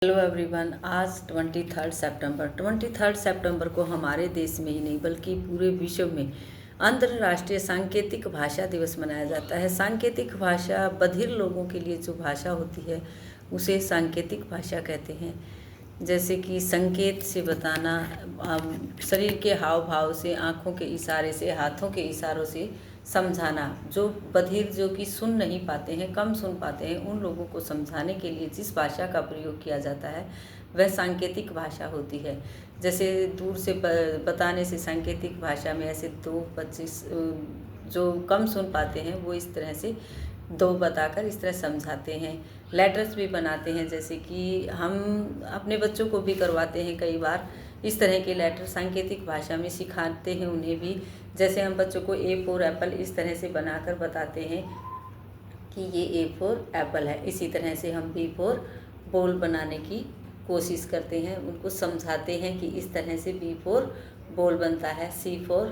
Hello everyone. आज 23 सितंबर को हमारे देश में ही नहीं बल्कि पूरे विश्व में अंतर्राष्ट्रीय सांकेतिक भाषा दिवस मनाया जाता है। सांकेतिक भाषा बधिर लोगों के लिए जो भाषा होती है उसे सांकेतिक भाषा कहते हैं। जैसे कि संकेत से बताना, शरीर के हाव भाव से, आँखों के इशारे से, हाथों के इशारों से समझाना। जो बधिर जो कि सुन नहीं पाते हैं, कम सुन पाते हैं, उन लोगों को समझाने के लिए जिस भाषा का प्रयोग किया जाता है वह सांकेतिक भाषा होती है। जैसे दूर से बताने से सांकेतिक भाषा में ऐसे 2-25 जो कम सुन पाते हैं वो इस तरह से 2 बताकर इस तरह समझाते हैं। लेटर्स भी बनाते हैं, जैसे कि हम अपने बच्चों को भी करवाते हैं कई बार इस तरह के लेटर सांकेतिक भाषा में सिखाते हैं उन्हें भी। जैसे हम बच्चों को A फॉर एप्पल इस तरह से बनाकर बताते हैं कि ये A फॉर एप्पल है। इसी तरह से हम B फॉर बॉल बनाने की कोशिश करते हैं, उनको समझाते हैं कि इस तरह से B फॉर बॉल बनता है। C फॉर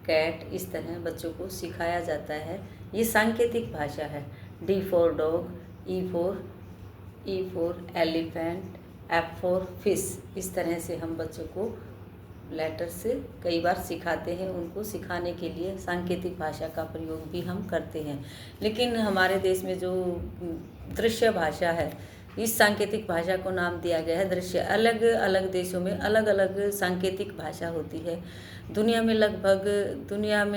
कैट, इस तरह बच्चों को सिखाया जाता है। ये सांकेतिक भाषा है। D for dog, E for elephant, F for fish, इस तरह से हम बच्चों को लेटर से कई बार सिखाते हैं। उनको सिखाने के लिए सांकेतिक भाषा का प्रयोग भी हम करते हैं। लेकिन हमारे देश में जो दृश्य भाषा है, इस सांकेतिक भाषा को नाम दिया गया है दृश्य। अलग अलग देशों में अलग अलग सांकेतिक भाषा होती है। दुनिया में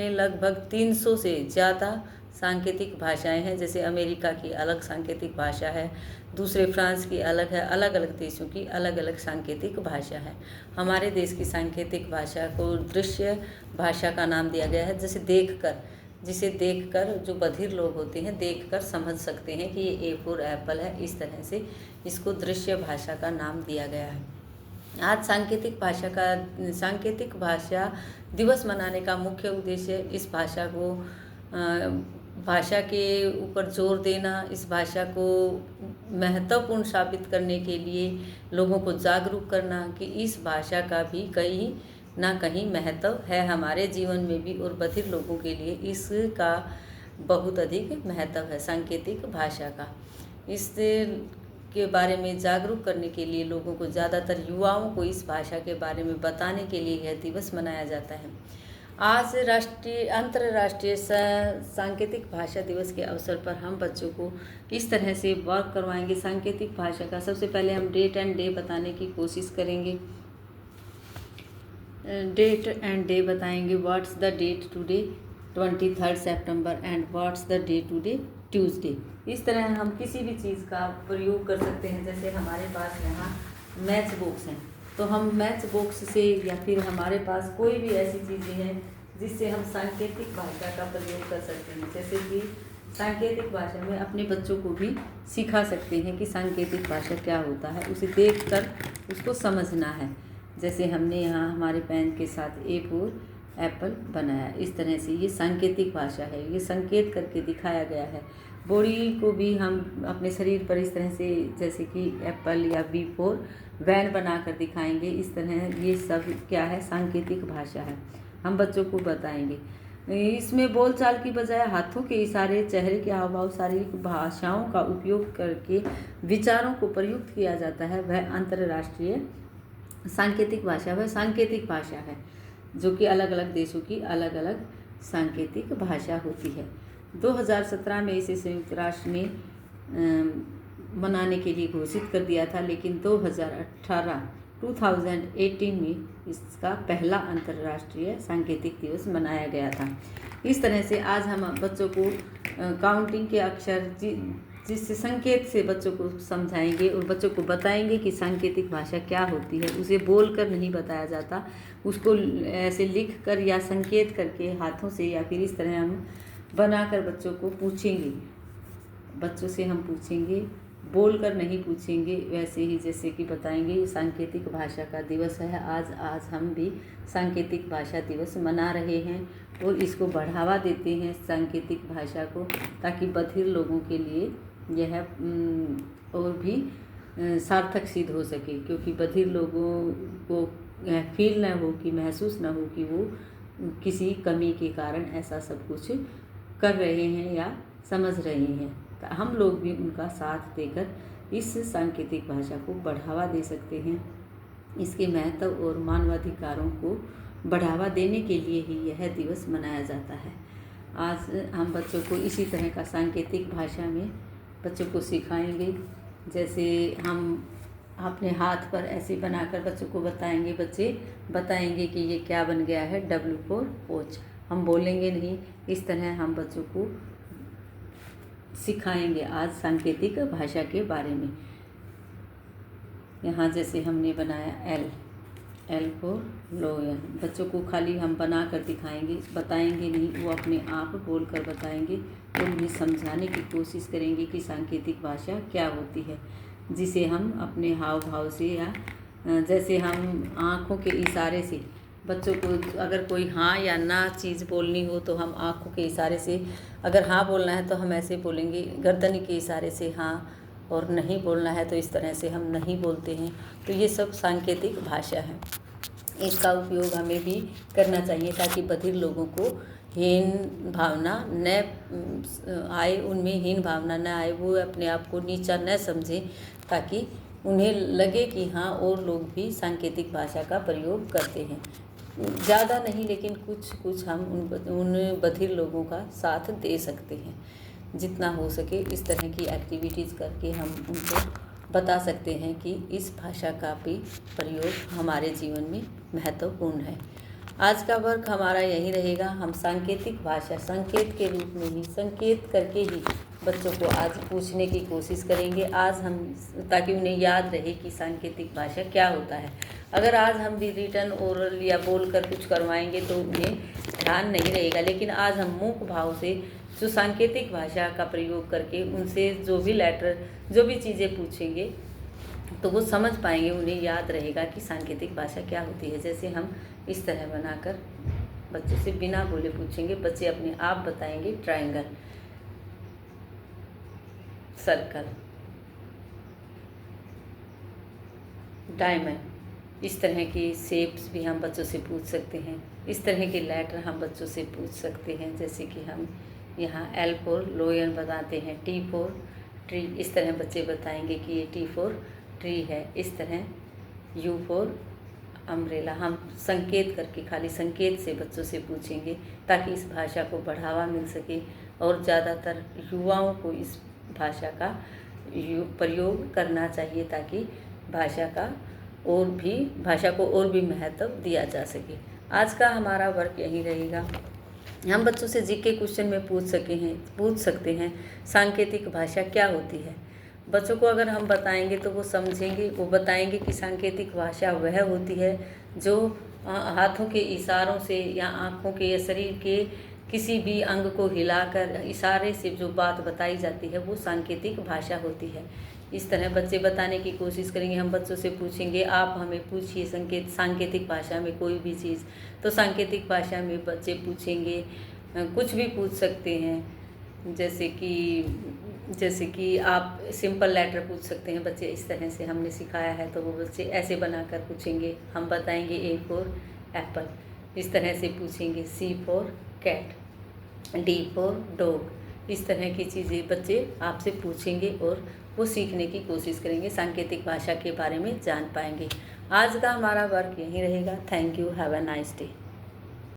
लगभग 300 से ज़्यादा सांकेतिक भाषाएं हैं। जैसे अमेरिका की अलग सांकेतिक भाषा है, दूसरे फ्रांस की अलग है, अलग अलग देशों की अलग अलग सांकेतिक भाषा है। हमारे देश की सांकेतिक भाषा को दृश्य भाषा का नाम दिया गया है। जिसे देखकर जो बधिर लोग होते हैं देखकर समझ सकते हैं कि ये A फॉर एप्पल है। इस तरह से इसको दृश्य भाषा का नाम दिया गया है। आज सांकेतिक भाषा दिवस मनाने का मुख्य उद्देश्य इस भाषा के ऊपर जोर देना, इस भाषा को महत्वपूर्ण साबित करने के लिए लोगों को जागरूक करना कि इस भाषा का भी कहीं ना कहीं महत्व है हमारे जीवन में भी, और बधिर लोगों के लिए इसका बहुत अधिक महत्व है सांकेतिक भाषा का। इस के बारे में जागरूक करने के लिए लोगों को, ज़्यादातर युवाओं को इस भाषा के बारे में बताने के लिए यह दिवस मनाया जाता है। आज अंतर्राष्ट्रीय सांकेतिक भाषा दिवस के अवसर पर हम बच्चों को इस तरह से वर्क करवाएंगे सांकेतिक भाषा का। सबसे पहले हम डेट एंड डे बताने की कोशिश करेंगे। डेट एंड डे बताएंगे। व्हाट्स द डेट टुडे 23 सितंबर and what's the day today Tuesday. इस तरह हम किसी भी चीज़ का प्रयोग कर सकते हैं। जैसे हमारे पास यहाँ मैच बॉक्स हैं, तो हम मैच बॉक्स से, या फिर हमारे पास कोई भी ऐसी चीज़ें हैं जिससे हम सांकेतिक भाषा का प्रयोग कर सकते हैं। जैसे कि सांकेतिक भाषा में अपने बच्चों को भी सिखा सकते हैं कि सांकेतिक भाषा क्या होता है, उसे देखकर उसको समझना है। जैसे हमने यहाँ हमारे पेन के साथ A फॉर एप्पल बनाया, इस तरह से ये सांकेतिक भाषा है। ये संकेत करके दिखाया गया है। बॉडी को भी हम अपने शरीर पर इस तरह से, जैसे कि एप्पल या B फॉर वैन बनाकर दिखाएंगे। इस तरह ये सब क्या है, सांकेतिक भाषा है। हम बच्चों को बताएंगे। इसमें बोलचाल की बजाय हाथों के इशारे, चेहरे के हाव भाव, शारीरिक भाषाओं का उपयोग करके विचारों को प्रयुक्त किया जाता है। वह अंतर्राष्ट्रीय सांकेतिक भाषा है जो कि अलग अलग देशों की अलग अलग सांकेतिक भाषा होती है। 2017 में इसे संयुक्त राष्ट्र ने मनाने के लिए घोषित कर दिया था, लेकिन 2018 में इसका पहला अंतर्राष्ट्रीय सांकेतिक दिवस मनाया गया था। इस तरह से आज हम बच्चों को काउंटिंग के अक्षर, जिससे संकेत से बच्चों को समझाएंगे और बच्चों को बताएंगे कि सांकेतिक भाषा क्या होती है। उसे बोलकर नहीं बताया जाता, उसको ऐसे लिख कर या संकेत करके हाथों से, या फिर इस तरह हम बनाकर बच्चों को पूछेंगे। बच्चों से हम पूछेंगे, बोलकर नहीं पूछेंगे। वैसे ही जैसे कि बताएंगे। ये सांकेतिक भाषा का दिवस है आज हम भी सांकेतिक भाषा दिवस मना रहे हैं और इसको बढ़ावा देते हैं सांकेतिक भाषा को, ताकि बधिर लोगों के लिए यह और भी सार्थक सिद्ध हो सके। क्योंकि बधिर लोगों को फील न हो, कि महसूस न हो कि वो किसी कमी के कारण ऐसा सब कुछ कर रहे हैं या समझ रहे हैं। हम लोग भी उनका साथ देकर इस सांकेतिक भाषा को बढ़ावा दे सकते हैं। इसके महत्व और मानवाधिकारों को बढ़ावा देने के लिए ही यह दिवस मनाया जाता है। आज हम बच्चों को इसी तरह का सांकेतिक भाषा में बच्चों को सिखाएंगे। जैसे हम अपने हाथ पर ऐसे बनाकर बच्चों को बताएंगे, बच्चे बताएंगे कि ये क्या बन गया है, W फॉर वॉच। हम बोलेंगे नहीं, इस तरह हम बच्चों को सिखाएंगे आज सांकेतिक भाषा के बारे में। यहाँ जैसे हमने बनाया L फॉर लॉयन। बच्चों को खाली हम बना कर दिखाएंगे, बताएंगे नहीं, वो अपने आप बोल कर बताएंगे। तो उन्हें समझाने की कोशिश करेंगे कि सांकेतिक भाषा क्या होती है, जिसे हम अपने हाव भाव से या जैसे हम आँखों के इशारे से बच्चों को अगर कोई हाँ या ना चीज़ बोलनी हो तो हम आँखों के इशारे से, अगर हाँ बोलना है तो हम ऐसे बोलेंगे गर्दन के इशारे से हाँ, और नहीं बोलना है तो इस तरह से हम नहीं बोलते हैं। तो ये सब सांकेतिक भाषा है। इसका उपयोग हमें भी करना चाहिए ताकि बधिर लोगों को हीन भावना न आए, उनमें हीन भावना न आए, वो अपने आप को नीचा न समझें, ताकि उन्हें लगे कि हाँ और लोग भी सांकेतिक भाषा का प्रयोग करते हैं। ज़्यादा नहीं, लेकिन कुछ हम उन बधिर लोगों का साथ दे सकते हैं। जितना हो सके इस तरह की एक्टिविटीज़ करके हम उनको बता सकते हैं कि इस भाषा का भी प्रयोग हमारे जीवन में महत्वपूर्ण है। आज का वर्क हमारा यही रहेगा। हम सांकेतिक भाषा संकेत के रूप में ही, संकेत करके ही बच्चों को आज पूछने की कोशिश करेंगे आज हम, ताकि उन्हें याद रहे कि सांकेतिक भाषा क्या होता है। अगर आज हम भी रिटर्न ओरल या बोल कर कुछ करवाएंगे तो उन्हें ध्यान नहीं रहेगा, लेकिन आज हम मूक भाव से जो सांकेतिक भाषा का प्रयोग करके उनसे जो भी लेटर, जो भी चीज़ें पूछेंगे तो वो समझ पाएंगे, उन्हें याद रहेगा कि सांकेतिक भाषा क्या होती है। जैसे हम इस तरह बनाकर बच्चों से बिना बोले पूछेंगे, बच्चे अपने आप बताएंगे ट्रायंगल, सर्कल, डायमंड। इस तरह की शेप्स भी हम बच्चों से पूछ सकते हैं। इस तरह के लेटर हम बच्चों से पूछ सकते हैं। जैसे कि हम यहाँ L फॉर लोयन बताते हैं, T फॉर ट्री, इस तरह बच्चे बताएंगे कि ये T फॉर ट्री है। इस तरह U फॉर अम्ब्रेला। हम संकेत करके, खाली संकेत से बच्चों से पूछेंगे ताकि इस भाषा को बढ़ावा मिल सके और ज़्यादातर युवाओं को इस भाषा का प्रयोग करना चाहिए, ताकि भाषा को और भी महत्व दिया जा सके। आज का हमारा वर्क यही रहेगा। हम बच्चों से जीके क्वेश्चन में पूछ सकते हैं सांकेतिक भाषा क्या होती है। बच्चों को अगर हम बताएंगे तो वो समझेंगे, वो बताएंगे कि सांकेतिक भाषा वह होती है जो हाथों के इशारों से या आँखों के या शरीर के किसी भी अंग को हिलाकर इशारे से जो बात बताई जाती है वो सांकेतिक भाषा होती है। इस तरह बच्चे बताने की कोशिश करेंगे। हम बच्चों से पूछेंगे आप हमें पूछिए सांकेतिक भाषा में कोई भी चीज़, तो सांकेतिक भाषा में बच्चे पूछेंगे, कुछ भी पूछ सकते हैं। जैसे कि आप सिंपल लेटर पूछ सकते हैं बच्चे, इस तरह से हमने सिखाया है तो वो बच्चे ऐसे बनाकर पूछेंगे। हम बताएंगे A फॉर एप्पल, इस तरह से पूछेंगे, C for cat, D for dog. इस तरह की चीज़ें बच्चे आपसे पूछेंगे और वो सीखने की कोशिश करेंगे, सांकेतिक भाषा के बारे में जान पाएंगे। आज का हमारा वर्क यहीं रहेगा। Thank you, have a nice day.